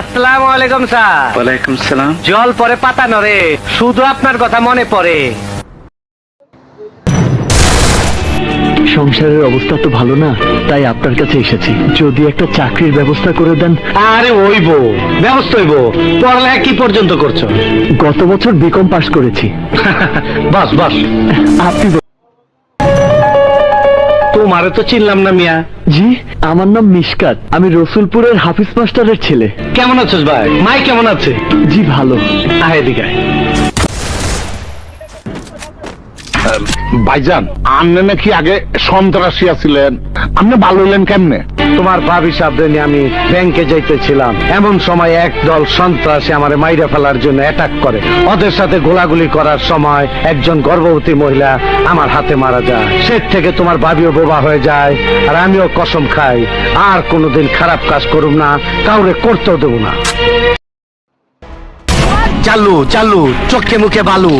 আসসালামু আলাইকুম স্যার। ওয়ালাইকুম সালাম। জল পরে পাতা নড়ে, শুধু আপনার কথা মনে পড়ে। সংসারের অবস্থা তো ভালো না, তাই আপনার কাছে এসেছি। যদি একটা চাকরির ব্যবস্থা করে দেন। আরে হইব, ব্যবস্থা হইব। পড়ালেখা কি পর্যন্ত করছো? গত বছর বিকম পাশ করেছি। বাস বাস। আপনি তোমারে তো চিনলাম না মিয়া। জি, আমার নাম মিশকাত, আমি রসুলপুরের হাফিজ মাস্টারের ছেলে। কেমন আছিস ভাই? মাই কেমন আছে? জি ভালো। আয় এদিকে আয়। ভাইজান, আপনি নাকি আগে সন্ত্রাসী আছিলেন, আপনি ভালো হইলেন কেমনে? তোমার ভাবি সাবধানে নিয়ে আমি ব্যাংকে যাইতেছিলাম, এমন সময় একদল সন্ত্রাসী আমারে মাইরা ফেলার জন্য অ্যাটাক করে। ওদের সাথে গোলাগুলি করার সময় একজন গর্ভবতী মহিলা আমার হাতে মারা যায়। সে থেকে তোমার ভাবিও বোবা হয়ে যায়, আর আমিও কসম খাই আর কোনোদিন খারাপ কাজ করুম না, কাউরে করতেও দেবো না। চালু চালু, চোখে মুখে বালু।